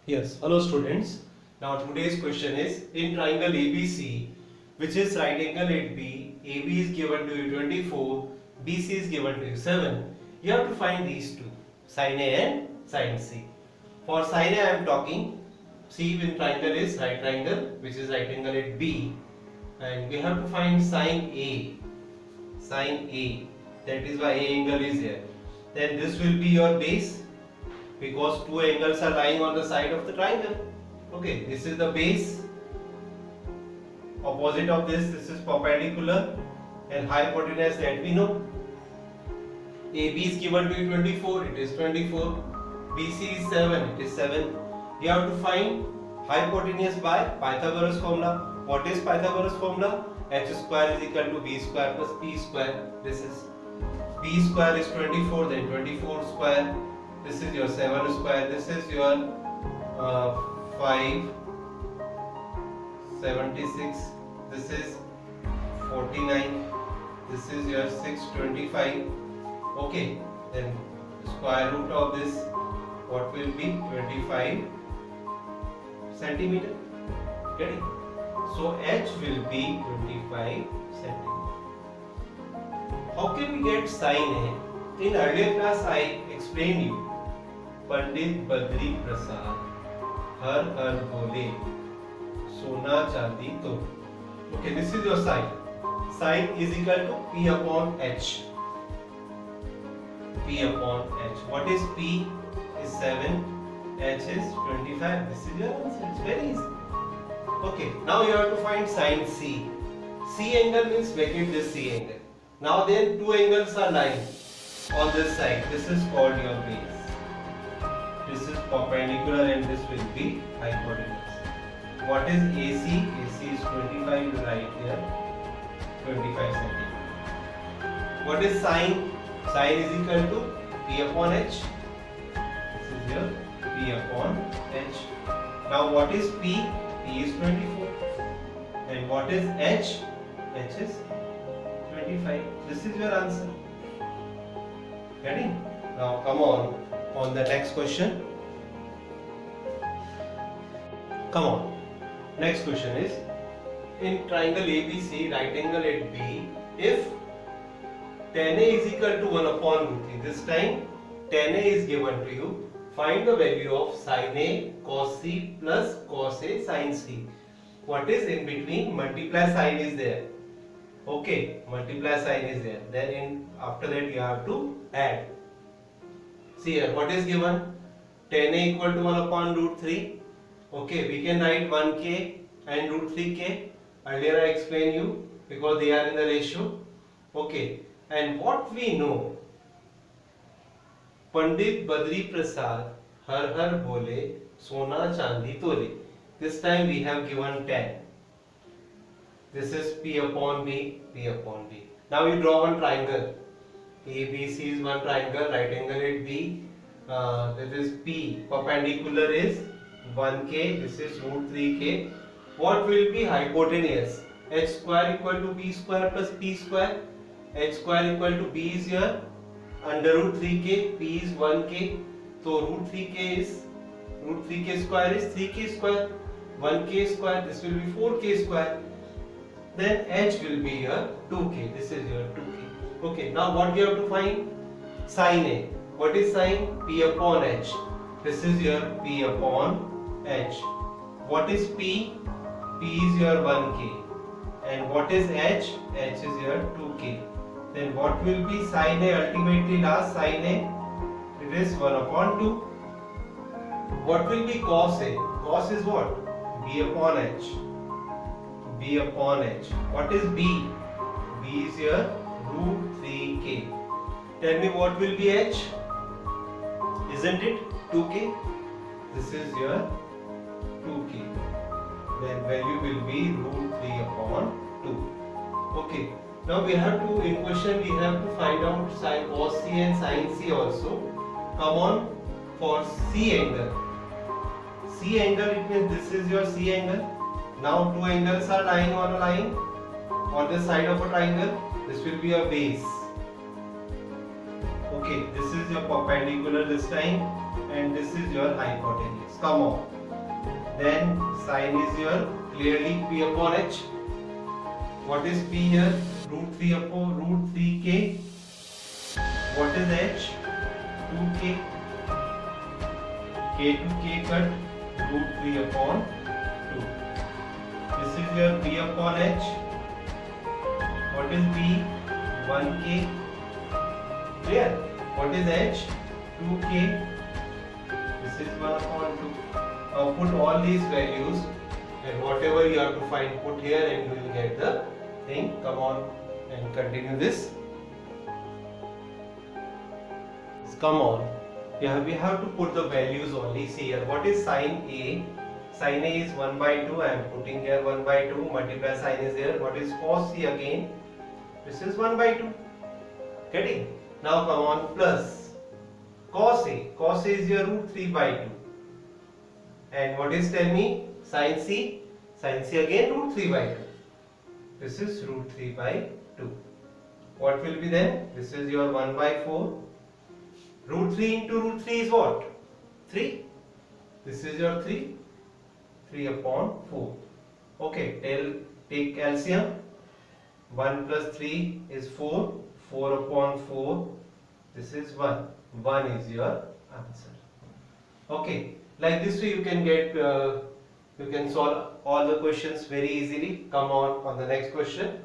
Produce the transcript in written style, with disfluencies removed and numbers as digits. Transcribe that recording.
Yes, hello students. Now today's question is in triangle ABC, which is right angle at B, AB is given to you 24, BC is given to you 7. You have to find these two, sin A and sin C. For sin A I am talking, see when triangle is right triangle, which is right angle at B, and we have to find sin A. Sin A. That is why A angle is here. Then this will be your base, because two angles are lying on the side of the triangle. Okay, this is the base. Opposite of this is perpendicular, and hypotenuse that we know. AB is given to you 24, it is 24. BC is 7, it is 7. You have to find hypotenuse by Pythagoras formula. What is Pythagoras formula? H square is equal to B square plus P square. This is B square is 24, then 24 square. This is your 7 square. This is your 576. This is 49. This is your 625. Okay. Then square root of this, what will be 25 centimeter? Get it? So H will be 25 centimeter. How can we get sin A? In earlier class I explained you. Pandit Badri Prasad हर हर बोले सोना चांदी तो. Okay, this is your sin. Sin is equal to P upon H. P upon H. What is P? Is 7. H is 25. This is your answer. It's very easy. Okay, now you have to find sin C. C angle means vacate this C angle. Now then two angles are lying on this side. This is called your base. This is perpendicular and this will be hypotenuse. What is AC? AC is 25 right here, 25 centimeter. What is sine? Sine is equal to P upon H. This is your P upon H. Now what is P? P is 24. And what is H? H is 25. This is your answer. Getting? Now come on the next question. Come on. Next question is in triangle ABC, right angle at B, if tan A is equal to 1 upon root 3, this time tan A is given to you, find the value of sin A cos C plus cos A sin C. What is in between? Multiply sign is there. Okay, multiply sign is there. Then after that you have to add. See here, what is given? Tan A equal to 1 upon root 3. Okay, we can write 1k and root 3k. Earlier I explained you because they are in the ratio. Okay, and what we know? Pandit Badri Prasad har har bole sona chandi tole. This time we have given tan. This is P upon B, P upon B. Now you draw one triangle. ABC is one triangle, right angle at B. That is P. Perpendicular is 1k. This is root 3k. What will be hypotenuse? H square equal to B square plus P square. H square equal to B is here. Under root 3k. P is 1k. So root 3k square is 3k square. 1k square. This will be 4k square. Then H will be here 2k. This is your 2k. Okay, now what you have to find? Sin A. What is sin? P upon H. This is your P upon H. What is P? P is your 1k. And what is H? H is your 2k. Then what will be sin A? Ultimately last sin A, it is 1 upon 2. What will be cos A? Cos is what? B upon H. B upon H. What is B? B is your root 3k. Tell me what will be H? Isn't it 2k? This is your 2k. Then value will be root 3 upon 2. Okay. Now we have to, in question we have to find out sin cos C and sin C also. Come on for C angle. C angle, it means this is your C angle. Now two angles are lying on a line on the side of a triangle. This will be a base. Okay. Okay, this is your perpendicular this time, and this is your hypotenuse. Come on. Then sine is your clearly p upon h. What is p here? Root 3 upon root 3k. What is h? 2k. K to k cut, root 3 upon 2. This is your p upon h. What is p? 1k. Clear? What is h? 2k. This is 1 upon 2. Now put all these values, and whatever you have to find, put here, and you will get the thing. Come on and continue this. Come on. Yeah, we have to put the values only. See here, what is sine A? Sine A is 1 by 2. I am putting here 1 by 2. Multiply sine is here. What is cos C again? This is 1 by 2. Getting? Now come on, plus cos A. Cos A is your root 3 by 2. And what is, tell me, sin C? Sin C again root 3 by 2. This is root 3 by 2. What will be then? This is your 1 by 4. Root 3 into root 3 is what? 3. This is your 3. 3 upon 4. Okay, take LCM. 1 plus 3 is 4. 4 upon 4. This is 1. 1 is your answer. Okay, like this way you can get, you can solve all the questions very easily. Come on the next question.